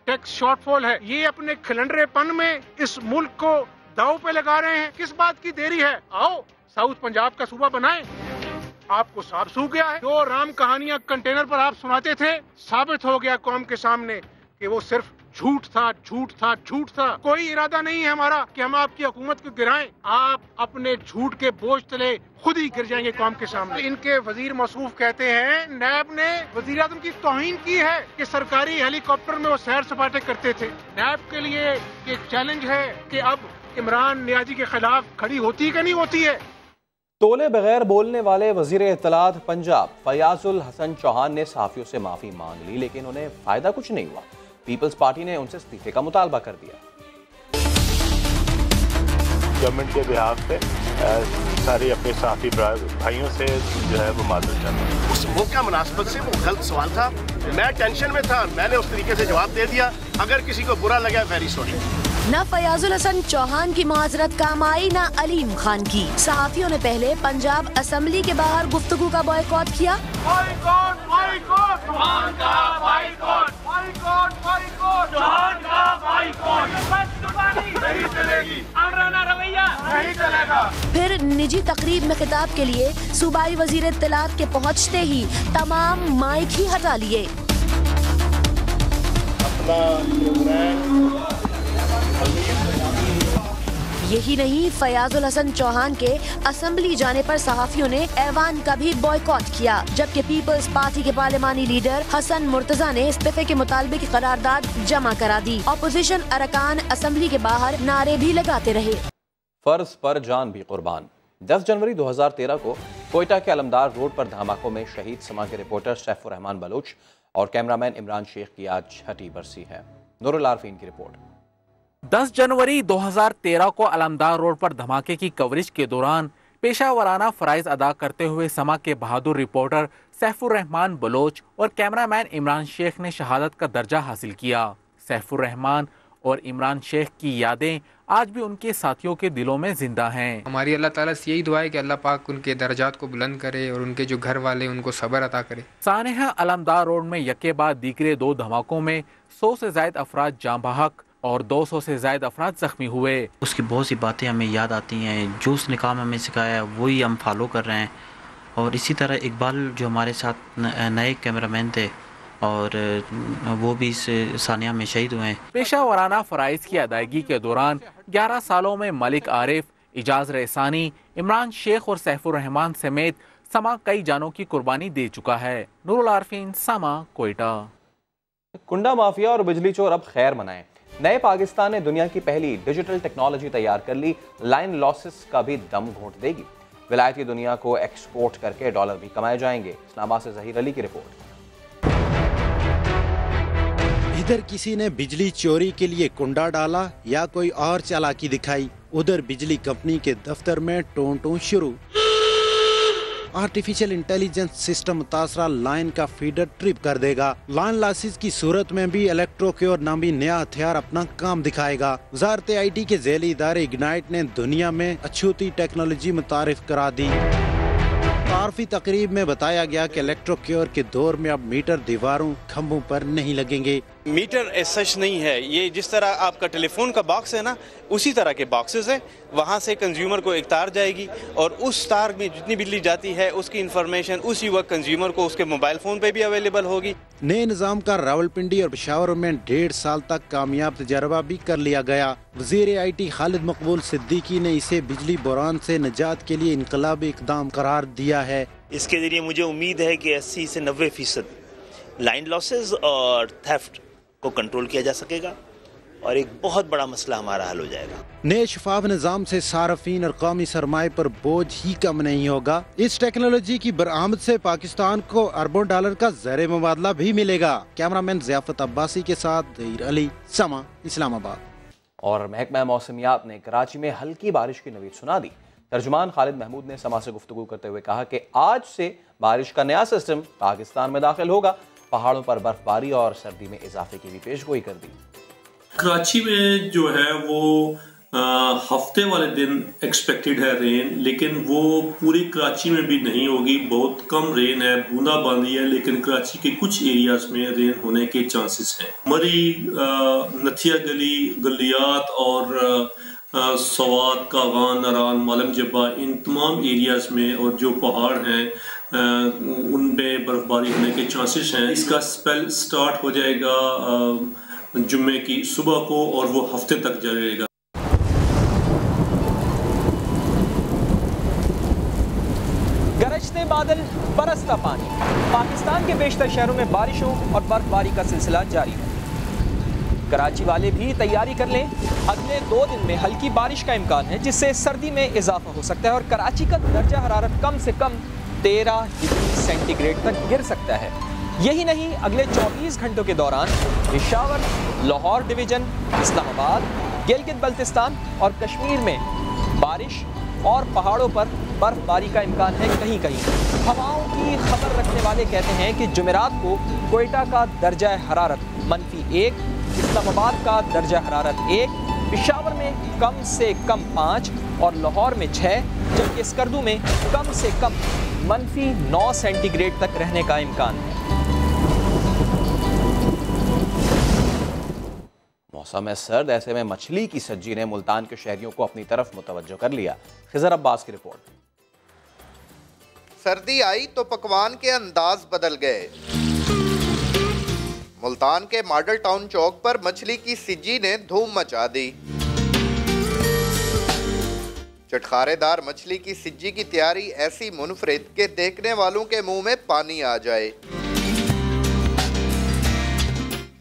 टैक्स शॉर्टफॉल है। ये अपने खिलंडरेपन में इस मुल्क को दांव पे लगा रहे हैं। किस बात की देरी है? आओ साउथ पंजाब का सूबा बनाएं। आपको साफ सूख गया है। जो राम कहानियां कंटेनर पर आप सुनाते थे, साबित हो गया कौम के सामने कि वो सिर्फ झूठ था, झूठ था, झूठ था। कोई इरादा नहीं है हमारा कि हम आपकी हुकूमत को गिराएं। आप अपने झूठ के बोझ तले खुद ही गिर जाएंगे कौम के सामने। इनके वजीर मौसूफ कहते हैं, नैब ने वजीर आज़म की तौहीन की है कि सरकारी हेलीकॉप्टर में वो सैर सपाटे करते थे। नैब के लिए एक चैलेंज है कि अब इमरान नियाजी के खिलाफ खड़ी होती कि नहीं होती है। तोले बगैर बोलने वाले वजीर इत्तलात पंजाब फयाजुल हसन चौहान ने सहाफियों से माफी मांग ली, लेकिन उन्हें फायदा कुछ नहीं हुआ। पीपल्स पार्टी ने उनसे इस्तीफे का मुतालबा कर दिया। गवर्नमेंट के बिहाफ पे सारे अपने साथी भाइयों से जो है वो माजरत चाहता हूं। उस मौका मुनासिबत से वो गलत सवाल था। मैं टेंशन में था, मैंने उस तरीके से जवाब दे दिया। अगर किसी को बुरा लगा, वेरी सॉरी। न फयाजुल हसन चौहान की माजरत काम आई, न अलीम खान की। सहाफियों ने पहले पंजाब असेंबली के बाहर गुफ्तगू का बॉयकॉट किया। फिर निजी तकरीब में खिताब के लिए सूबाई वजीर इत्तलात के पहुंचते ही तमाम माइक ही हटा लिए। यही नहीं, फयाजुल हसन चौहान के असेंबली जाने पर सहाफियों ने ऐवान का भी बॉयकॉट किया, जबकि पीपल्स पार्टी के पार्लिमानी लीडर हसन मुर्तजा ने इस्तीफे के मुतालबे की करारदाद जमा करा दी। ऑपोजिशन अरकान असेंबली के बाहर नारे भी लगाते रहे। फर्ज पर जान भी कुर्बान। 10 जनवरी 2013 को कोयटा के अलमदार रोड पर धमाकों में शहीद समा के रिपोर्टर सैफुर रहमान बलोच और कैमरामैन इमरान शेख की आज 6ठी बरसी है। नूरुल आरफीन की रिपोर्ट। 10 जनवरी 2013 को अलमदार रोड पर धमाके की कवरेज के दौरान पेशा वराना फराइज अदा करते हुए समा के बहादुर रिपोर्टर सैफुर रहमान बलोच और कैमरामैन इमरान शेख ने शहादत का दर्जा हासिल किया। सैफुर रहमान और इमरान शेख की यादें आज भी उनके साथियों के दिलों में जिंदा हैं। हमारी अल्लाह ताला से यही दुआ है कि अल्लाह पाक उनके दर्जात को बुलंद करे और उनके जो घर वाले उनको सब्र अता करे। सानेहा अलमदार रोड में यके बाद दीगरे 2 धमाकों में 100 से ज्यादा अफराद जाँ बहक और 200 से ज्यादा अफराद जख्मी हुए। उसकी बहुत सी बातें हमें याद आती हैं, जो उसने काम हमें सिखाया वही हम फॉलो कर रहे हैं। और इसी तरह इकबाल जो हमारे साथ नए कैमरामैन थे और वो भी इस सानिया में शहीद हुए हैं। पेशा वराना फराइज की अदायगी के दौरान 11 सालों में मलिक आरिफ, इजाज रेसानी, इमरान शेख और सैफुर रहमान समेत समा कई जानों की कुर्बानी दे चुका है। नूरुल आरफीन, समा, कोयटा। कुंडा माफिया और बिजली चोर अब खैर मनाएं। नए पाकिस्तान ने दुनिया की पहली डिजिटल टेक्नोलॉजी तैयार कर ली। लाइन लॉसेस का भी दम घोंट देगी। विलायती दुनिया को एक्सपोर्ट करके डॉलर भी कमाए जाएंगे। इस्लामाबाद से जहीर अली की रिपोर्ट। इधर किसी ने बिजली चोरी के लिए कुंडा डाला या कोई और चालाकी दिखाई, उधर बिजली कंपनी के दफ्तर में टों शुरू। आर्टिफिशियल इंटेलिजेंस सिस्टम मुतासरा लाइन का फीडर ट्रिप कर देगा। लाइन लॉसेस की सूरत में भी इलेक्ट्रोक्योर नामी नया हथियार अपना काम दिखाएगा। वजारत IT के झेली इदारे इग्नाइट ने दुनिया में अछूती टेक्नोलॉजी मुतारिफ करा दी। तारफी तकरीब में बताया गया कि इलेक्ट्रोक्योर के दौर में अब मीटर दीवारों खंभों पर नहीं लगेंगे। मीटर एज सच नहीं है, ये जिस तरह आपका टेलीफोन का बॉक्स है ना, उसी तरह के बॉक्सेस है। वहाँ से कंज्यूमर को एक तार जाएगी और उस तार में जितनी बिजली जाती है उसकी इंफॉर्मेशन उसी वक्त कंज्यूमर को उसके मोबाइल फोन पे भी अवेलेबल होगी। नए निज़ाम का रावलपिंडी और पेशावर में 1.5 साल तक कामयाब तजर्बा भी कर लिया गया। वज़ीर IT खालिद मकबूल सिद्दीकी ने इसे बिजली बहरान से निजात के लिए इनकलाबी इक़दाम करार दिया है। इसके जरिए मुझे उम्मीद है कि 80 से 90% लाइन लॉसेस और थेफ्ट को कंट्रोल किया जा सकेगा और एक बहुत बड़ा मसला हमारा हल हो जाएगा। नए शफाफ निज़ाम से सार्फिन और कौमी सरमाए पर बोझ ही कम नहीं होगा। इस टेक्नोलॉजी की बरामद से पाकिस्तान को अरबों डॉलर का ज़र मुबादला भी मिलेगा। कैमरामैन ज़ियाफत अब्बासी के साथ ज़हीर अली, समा, इस्लामाबाद। और महकमा मौसमियात ने कराची में हल्की बारिश की नवीद सुना दी। तर्जुमान खालिद महमूद ने समा से गुफ्तगू करते हुए कहा कि आज से बारिश का नया सिस्टम पाकिस्तान में दाखिल होगा। पहाड़ों पर बर्फबारी और सर्दी में इजाफे की भी पेशगोई कर दी। कराची में जो है वो हफ्ते वाले दिन एक्सपेक्टेड है रेन, लेकिन वो पूरी कराची में भी नहीं होगी। बहुत कम रेन है, बूंदाबांदी है, लेकिन कराची के कुछ एरियाज में रेन होने के चांसेस हैं। मरी, नथिया गली, गलियात और सवात, कागान, नारान, मालम जब्बा, इन तमाम एरियाज में और जो पहाड़ हैं उनमें बर्फबारी होने के चांसेस हैं। इसका स्पेल स्टार्ट हो जाएगा जुम्मे की सुबह को और वो हफ्ते तक जाएगा। गरजते बादल, बरसता पानी। पाकिस्तान के बेशतर शहरों में बारिशों और बर्फबारी का सिलसिला जारी है। कराची वाले भी तैयारी कर लें। अगले 2 दिन में हल्की बारिश का इम्कान है, जिससे सर्दी में इजाफा हो सकता है और कराची का दर्जा हरारत कम से कम 13 डिग्री सेंटीग्रेड तक गिर सकता है। यही नहीं, अगले 24 घंटों के दौरान पेशावर, लाहौर डिवीजन, इस्लामाबाद, गिलगित बल्तिस्तान और कश्मीर में बारिश और पहाड़ों पर बर्फबारी का इम्कान है कहीं कहीं। हवाओं की खबर रखने वाले कहते हैं कि जुमेरात को कोयटा का दर्जा हरारत -1, इस्लामाबाद का दर्जा हरारत 1, पेशावर में कम से कम 5 और लाहौर में 6, जबकि स्कर्दू में कम से कम -9 सेंटीग्रेड तक रहने का इम्कान है। मौसम है सर्द, ऐसे में मछली की सज्जी ने मुल्तान के शहरियों को अपनी तरफ मुतवज्जो कर लिया। खिजर अब्बास की रिपोर्ट। सर्दी आई तो पकवान के अंदाज बदल गए। मुल्तान के मॉडल टाउन चौक पर मछली की सिज्जी ने धूम मचा दी। चटखारेदार मछली की सिज्जी की तैयारी ऐसी मुनफरिद के देखने वालों के मुंह में पानी आ जाए।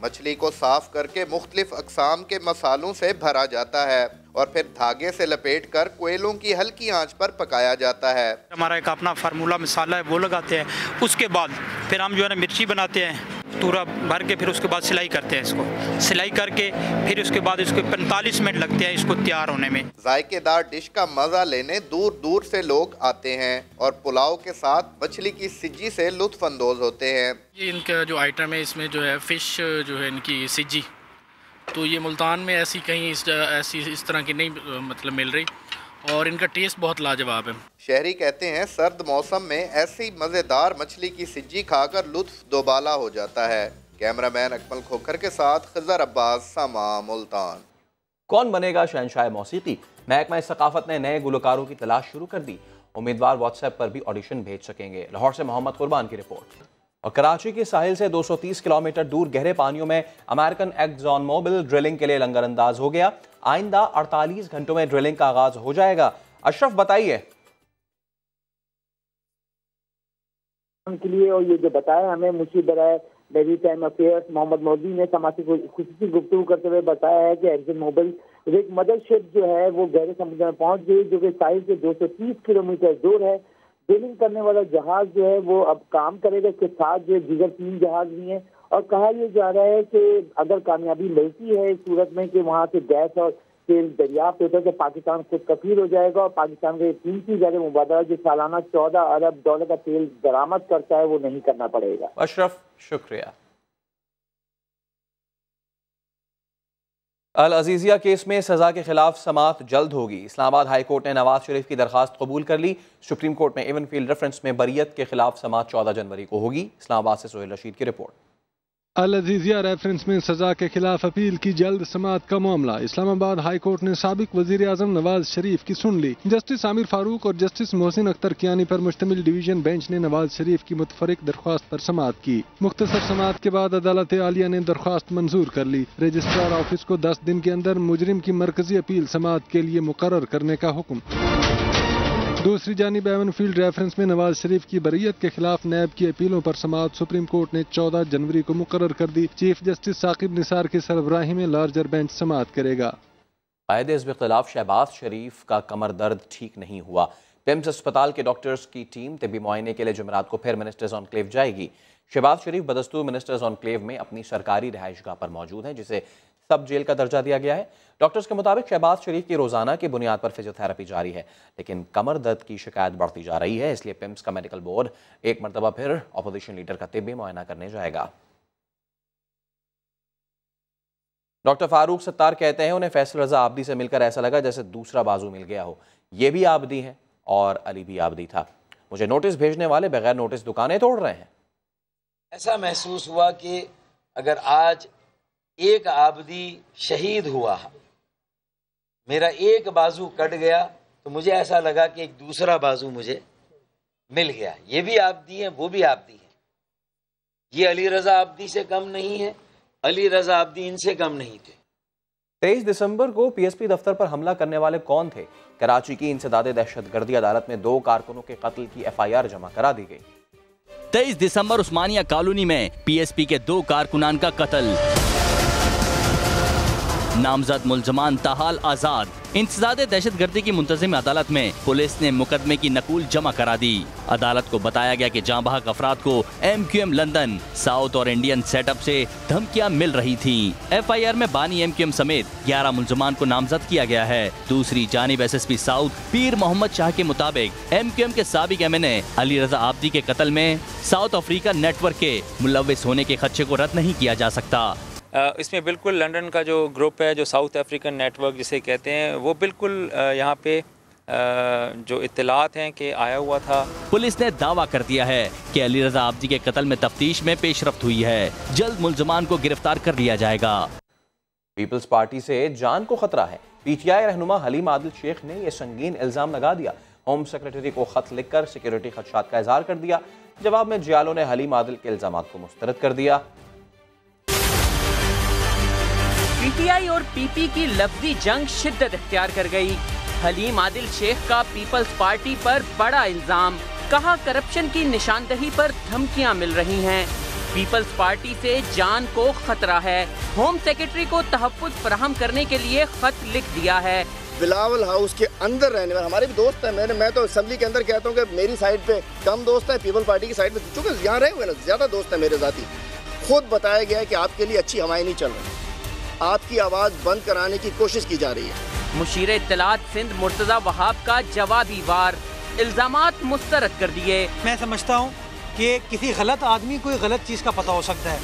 मछली को साफ करके मुख्तलिफ अकसाम के मसालों से भरा जाता है और फिर धागे से लपेटकर कोयलों की हल्की आंच पर पकाया जाता है। हमारा एक अपना फार्मूला मसाला है वो लगाते हैं, उसके बाद फिर हम जो है ना मिर्ची बनाते हैं पूरा भर के, फिर उसके बाद सिलाई करते हैं। इसको सिलाई करके फिर उसके बाद इसको 45 मिनट लगते हैं इसको तैयार होने में। जायकेदार डिश का मजा लेने दूर दूर से लोग आते हैं और पुलाव के साथ मछली की सिज्जी से लुत्फ अंदोज होते हैं। ये इनका जो आइटम है इसमें जो है फिश जो है इनकी सिज्जी, तो ये मुल्तान में ऐसी कहीं इस तरह की नहीं मतलब मिल रही और इनका टेस्ट बहुत लाजवाब है। शहरी कहते हैं सर्द मौसम में ऐसी मज़ेदार मछली की सिज्जी खाकर लुत्फ दोबाला हो जाता है। कैमरामैन अकमल खोखर के साथ खिजर अब्बास, समा, मुल्तान। कौन बनेगा शहंशाह मौसीकी? महकमा सकाफत ने नए गुलकारों की तलाश शुरू कर दी। उम्मीदवार व्हाट्सएप पर भी ऑडिशन भेज सकेंगे। लाहौर से मोहम्मद कुर्बान की रिपोर्ट। और कराची के साहिल से 230 किलोमीटर दूर गहरे पानियों में अमेरिकन एक्सॉन मोबिल ड्रिलिंग के लिए लंगरअंदाज हो गया। आइंदा 48 घंटों में ड्रिलिंग का आगाज हो जाएगा। अशरफ बताइए। के लिए और ये जो बताया हमें मुशीर बराए मेरी टाइम अफेयर्स मोहम्मद मोदी ने समाजी खुशी गुफ्तगू करते हुए बताया है कि एक्सन मोबिल एक मदरशिप जो है वो गहरे समुद्र में पहुंच गई, जो कि साहिल से 230 किलोमीटर दूर है। ड्रिलिंग करने वाला जहाज जो है वो अब काम करेगा, इसके साथ जो दीगर 3 जहाज भी हैं। और कहा यह जा रहा है कि अगर कामयाबी मिलती है इस सूरत में कि वहाँ से गैस और तेल दरियाफ्त होता है तो पाकिस्तान खुद कफील हो जाएगा और पाकिस्तान के कीमती ज़र मुबादला जो सालाना $14 अरब का तेल बरामद करता है वो नहीं करना पड़ेगा। अशरफ शुक्रिया। अल अजीजिया केस में सजा के खिलाफ समाअत जल्द होगी। इस्लामाबाद हाई कोर्ट ने नवाज शरीफ की दरखास्त कबूल कर ली। सुप्रीम कोर्ट में इवन फील्ड रेफरेंस में बरियत के खिलाफ समाअत 14 जनवरी को होगी। इस्लामाबाद से सोहेल रशीद की रिपोर्ट। अल अजीजिया रेफरेंस में सजा के खिलाफ अपील की जल्द समाअत का मामला। इस्लामाबाद हाई कोर्ट ने साबिक वजीर आजम नवाज शरीफ की सुन ली। जस्टिस आमिर फारूक और जस्टिस मोहसिन अख्तर कियानी पर मुश्तमिल डिवीजन बेंच ने नवाज शरीफ की मुतफरिक दरख्वास्त पर समाअत की। मुख्तसर समाअत के बाद अदालत आलिया ने दरख्वास्त मंजूर कर ली। रजिस्ट्रार ऑफिस को 10 दिन के अंदर मुजरिम की मरकजी अपील समाअत के लिए मुकर्रर करने का हुक्म। दूसरी जानिब एवन फील्ड रेफरेंस में नवाज शरीफ की बरियत के खिलाफ नैब की अपीलों पर समाअत सुप्रीम कोर्ट ने 14 जनवरी को मुकर्रर कर दी। चीफ जस्टिस साकिब निसार की सरबराही में लार्जर बेंच समाअत करेगा। कायदे हिज़्ब इख्तिलाफ शहबाज शरीफ का कमर दर्द ठीक नहीं हुआ। पिम्स अस्पताल के डॉक्टर्स की टीम तिब्बी मुआयने के लिए जुमेरात को फिर मिनिस्टर्स ऑनक्लेव जाएगी। शहबाज शरीफ बदस्तूर मिनिस्टर्स ऑनक्लेव में अपनी सरकारी रिहाइशगाह पर मौजूद हैं, जिसे सब जेल का दर्जा दिया गया है। डॉक्टर्स के मुताबिक शहबाज शरीफ की रोजाना की बुनियाद पर फिजियोथेरेपी जारी है, लेकिन कमर दर्द की शिकायत बढ़ती जा रही है। इसलिए पिम्स का मेडिकल बोर्ड एक मरतबा फिर अपोजिशन लीडर का तिब्बी मुआयना करने जाएगा। डॉक्टर फारूक सत्तार कहते हैं उन्हें फैसल रजा आबदी से मिलकर ऐसा लगा जैसे दूसरा बाजू मिल गया हो। ये भी आबदी है और अली भी आबदी था। मुझे नोटिस भेजने वाले बगैर नोटिस दुकानें तोड़ रहे हैं। ऐसा महसूस हुआ कि अगर आज एक आबदी शहीद हुआ, मेरा एक बाजू कट गया, तो मुझे ऐसा लगा कि एक दूसरा बाजू मुझे मिल गया। ये भी आबदी है, वो भी आबदी है। ये अली रजा आबदी से कम नहीं है, अली रजा आबदी इनसे कम नहीं थे। 23 दिसंबर को पीएसपी दफ्तर पर हमला करने वाले कौन थे? कराची की इंसदादे दहशतगर्दी अदालत में 2 कारकुनों के कत्ल की FIR जमा करा दी गई। 23 दिसंबर उस्मानिया कॉलोनी में पीएसपी के 2 कारकुनान का कत्ल। नामजद मुलजमान ताहाल आजाद। इंसदादे दहशतगर्दी की मुंतजिम अदालत में पुलिस ने मुकदमे की नकूल जमा करा दी। अदालत को बताया गया कि जाँ बहक अफराद को MQM लंदन, साउथ और इंडियन सेटअप से धमकियां मिल रही थी। FIR में बानी MQM समेत 11 मुलजमान को नामजद किया गया है। दूसरी जानिब SSP साउथ पीर मोहम्मद शाह के मुताबिक MQM के साबिक MNA अली रजा आबदी के कत्ल में साउथ अफ्रीका नेटवर्क के मुलव्विस होने के खदशे को रद्द नहीं किया जा सकता। इसमें बिल्कुल लंदन का जो ग्रुप है, जो साउथ अफ्रीकन नेटवर्क जिसे कहते हैं, वो बिल्कुल यहाँ पे जो इत्तलात हैं कि आया हुआ था। पुलिस ने दावा कर दिया है कि अली रजा आबदी के कत्ल में तफ्तीश में पेशरफ्त हुई है। जल्द मुलजमान को गिरफ्तार कर लिया जाएगा। पीपल्स पार्टी से जान को खतरा है। पीटीआई रहनुमा हलीम आदिल शेख ने यह संगीन इल्जाम लगा दिया। होम सेक्रेटरी को खत लिखकर सिक्योरिटी खदशात का इजहार कर दिया। जवाब में जियालो ने हलीम आदिल के इल्जामात को मुस्तरद कर दिया। पीटीआई और पीपी की लफ्जी जंग शिद्दत इख्तियार कर गई। हलीम आदिल शेख का पीपल्स पार्टी पर बड़ा इल्जाम, कहा करप्शन की निशानदही पर धमकियां मिल रही हैं। पीपल्स पार्टी से जान को खतरा है। होम सेक्रेटरी को तहफ्फुज़ फराहम करने के लिए खत लिख दिया है। बिलावल हाउस के अंदर रहने वाले हमारे भी दोस्त हैं। मैं तो असेंबली के अंदर कहता हूँ कि मेरी साइड पे कम दोस्त है, पीपल पार्टी की साइड पे चूँकि यहाँ रहे हुए ना ज़्यादा दोस्त है मेरे साथी। खुद बताया गया है कि आपके लिए अच्छी हवाएं नहीं चल रही, आपकी आवाज़ बंद कराने की कोशिश की जा रही है। मुशीर इत्तलात सिंध मुर्तज़ा वहाब का जवाबी वार, इल्जामात मुस्तरद कर दिए। मैं समझता हूँ कि किसी गलत आदमी को गलत चीज़ का पता हो सकता है,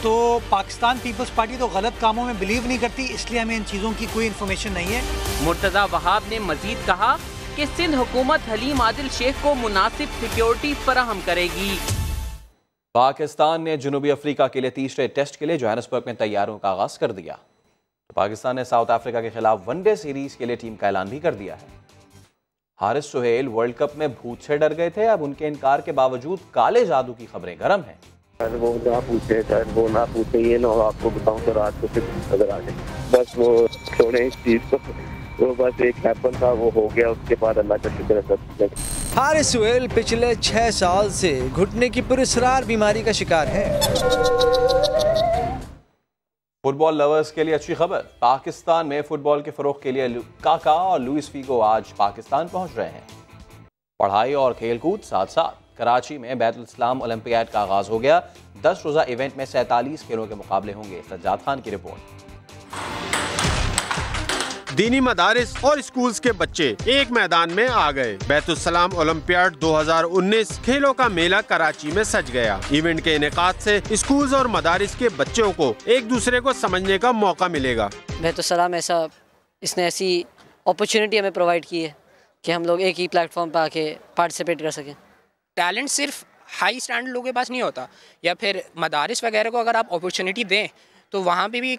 तो पाकिस्तान पीपल्स पार्टी तो गलत कामों में बिलीव नहीं करती, इसलिए हमें इन चीज़ों की कोई इन्फॉर्मेशन नहीं है। मुर्तज़ा वहाब ने मजीद कहा कि सिंध हुकूमत हलीम आदिल शेख को मुनासिब सिक्योरिटी फराहम करेगी। पाकिस्तान ने जनूबी अफ्रीका के लिए तीसरे टेस्ट के लिए जोहान्सबर्ग में तैयारियों का आगाज कर दिया। तो पाकिस्तान ने साउथ अफ्रीका के खिलाफ वनडे सीरीज के लिए टीम का ऐलान भी कर दिया है। हारिस सुहेल वर्ल्ड कप में भूत से डर गए थे, अब उनके इनकार के बावजूद काले जादू की खबरें गर्म हैं। वो ना पूछे सर, वो ना पूछे, ये ना आपको बताऊं तो रात को फिर नजर आ जाए। बस वो छोड़े इस चीज को, वो बस एक हैपन था, वो हो गया, उसके बाद अल्लाह का शुक्र है सब। हारिस सुहेल पिछले 6 साल से घुटने की पुरस्रार बीमारी का शिकार है। फुटबॉल लवर्स के लिए अच्छी खबर, पाकिस्तान में फुटबॉल के फरोग के लिए काका और लुइस फीगो आज पाकिस्तान पहुंच रहे हैं। पढ़ाई और खेलकूद साथ साथ कराची में बैतुल इस्लाम ओलंपियाड का आगाज हो गया। 10 रोजा इवेंट में 47 खेलों के मुकाबले होंगे। सज्जाद खान की रिपोर्ट। दीनी मदारिस और स्कूल्स के बच्चे एक मैदान में आ गए। बैतुल सलाम ओलंपियाड 2019 खेलों का मेला कराची में सज गया। इवेंट के इनेकाद से स्कूल्स और मदारिस के बच्चों को एक दूसरे को समझने का मौका मिलेगा। बैतुल सलाम इसने ऐसी अपॉर्चुनिटी हमें प्रोवाइड की है कि हम लोग एक ही प्लेटफॉर्म पर आके पार्टिसिपेट कर सकें। टैलेंट सिर्फ हाई स्टैंडर्ड लोगों के पास नहीं होता, या फिर मदारिस वगैरह को अगर आप अपॉर्चुनिटी दें तो वहाँ पे भी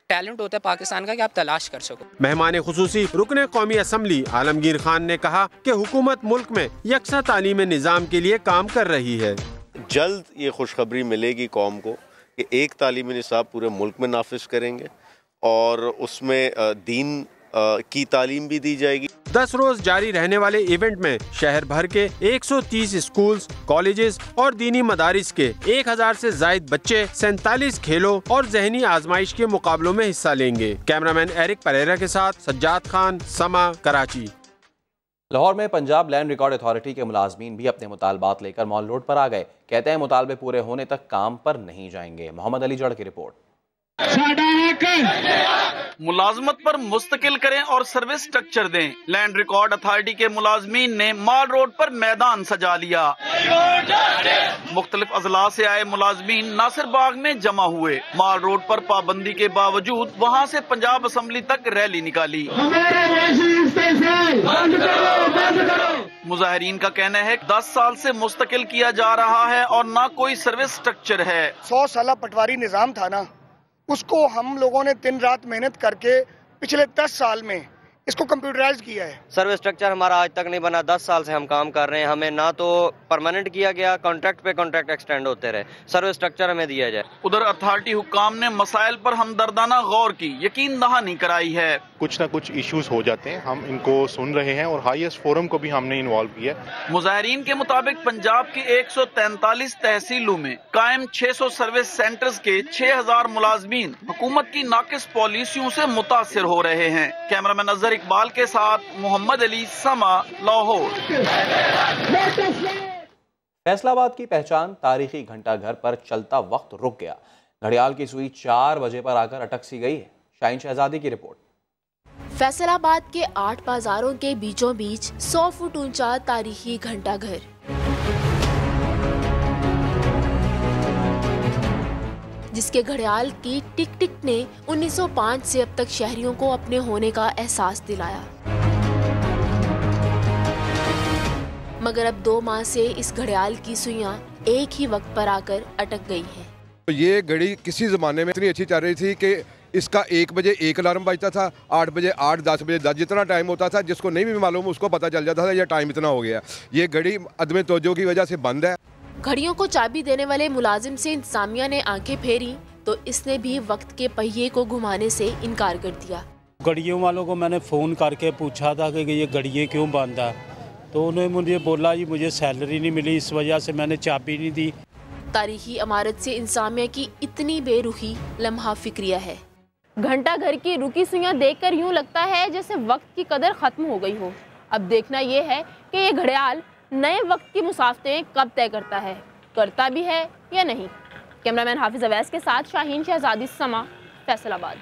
टैलेंट होता है पाकिस्तान का कि आप तलाश कर सको। मेहमान खुसूसी रुकने कौमी असम्बली आलमगीर खान ने कहा कि हुकूमत मुल्क में यकसा तालीमी निज़ाम के लिए काम कर रही है। जल्द ये खुशखबरी मिलेगी कौम को कि एक तालीमी निसाब पूरे मुल्क में नाफिज करेंगे और उसमें दीन की तालीम भी दी जाएगी। 10 रोज जारी रहने वाले इवेंट में शहर भर के 130 स्कूल्स, कॉलेजेस और दीनी मदारिस के 1000 से जायद बच्चे 47 खेलों और जहनी आजमाइश के मुकाबलों में हिस्सा लेंगे। कैमरामैन एरिक परेरा के साथ सज्जाद खान, समा, कराची। लाहौर में पंजाब लैंड रिकॉर्ड अथॉरिटी के मुलाजमीन भी अपने मुतालबात लेकर मॉल रोड पर आ गए। कहते हैं मुतालबे पूरे होने तक काम पर नहीं जाएंगे। मोहम्मद अली जड़ की रिपोर्ट। मुलाजमत पर मुस्तकिल करें और सर्विस स्ट्रक्चर दें। लैंड रिकॉर्ड अथॉरिटी के मुलाजमीन ने माल रोड पर मैदान सजा लिया। मुख्तलिफ अजला से आए मुलाजमीन नासिर बाग में जमा हुए। माल रोड पर पाबंदी के बावजूद वहां से पंजाब असम्बली तक रैली निकाली। मुजाहिरीन का कहना है 10 साल से मुस्तकिल किया जा रहा है और न कोई सर्विस स्ट्रक्चर है। 100 साल पटवारी निजाम था ना, उसको हम लोगों ने दिन रात मेहनत करके पिछले 10 साल में इसको कंप्यूटराइज किया है। सर्विस स्ट्रक्चर हमारा आज तक नहीं बना। 10 साल से हम काम कर रहे हैं, हमें ना तो परमानेंट किया गया, कॉन्ट्रैक्ट पे कॉन्ट्रैक्ट एक्सटेंड होते रहे। सर्विस स्ट्रक्चर हमें दिया जाए। उधर अथॉरिटी हुक्काम ने मसाइल पर हमदर्दाना गौर की यकीन दहानी कराई है। कुछ ना कुछ इश्यूज हो जाते हैं, हम इनको सुन रहे हैं और हाईएस्ट फोरम को भी हमने इन्वॉल्व किया। मुजाहिरीन के मुताबिक पंजाब की 143 तहसीलों में कायम 600 सर्विस सेंटर्स के 6000 मुलाजमीन हुकूमत की नाकिस पॉलिसियों से मुतासिर हो रहे हैं। कैमरामैन अजहर इकबाल के साथ मोहम्मद अली, समा, लाहौर। फैसलाबाद की पहचान तारीखी घंटा घर पर चलता वक्त रुक गया। घड़ियाल की सुई 4 बजे पर आकर अटक सी गई है। शाहीन शहजादी की रिपोर्ट। फैसलाबाद के 8 बाजारों के बीचों बीच 100 फुट ऊंचा तारीखी घंटा घर। जिसके घड़ियाल की टिक टिक ने 1905 से अब तक शहरियों को अपने होने का एहसास दिलाया। मगर अब 2 माह से इस घड़ियाल की सुइयां एक ही वक्त पर आकर अटक गई हैं। ये घड़ी किसी ज़माने में इतनी अच्छी चल रही थी कि इसका 1 बजे 1 अलार्म बजता था, 8 बजे 8, 10 बजे 10, जितना टाइम होता था जिसको नहीं भी मालूम उसको पता चल जाता था ये टाइम इतना हो गया। ये घड़ी अदम तवज्जो की वजह से बंद है। घड़ियों को चाबी देने वाले मुलाजिम से इंतजामिया ने आंखें फेरी तो इसने भी वक्त के पहिए को घुमाने से इनकार कर दिया। घड़ियों वालों को मैंने फ़ोन करके पूछा था कि ये घड़ियाँ क्यों बंद है, तो उन्होंने मुझे बोला जी मुझे सैलरी नहीं मिली, इस वजह से मैंने चाबी नहीं दी। तारीखी इमारत से इंतजामिया की इतनी बेरुखी लम्हा फिक्रिया है। घंटा घर की रुकी सुइयां देखकर यूं लगता है जैसे वक्त की कदर खत्म हो गई हो। अब देखना ये है कि ये घड़ियाल नए वक्त की मुसाफतें कब तय करता है, करता भी है या नहीं। कैमरामैन हाफिज अवैस के साथ शाहीन शहजादी, समा, फैसलाबाद।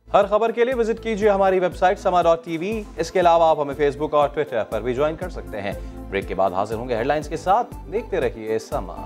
हर खबर के लिए विजिट कीजिए हमारी वेबसाइट sama.tv। इसके अलावा आप हमें फेसबुक और ट्विटर पर भी ज्वाइन कर सकते हैं। ब्रेक के बाद हाजिर होंगे हेडलाइंस के साथ। देखते रहिए समा।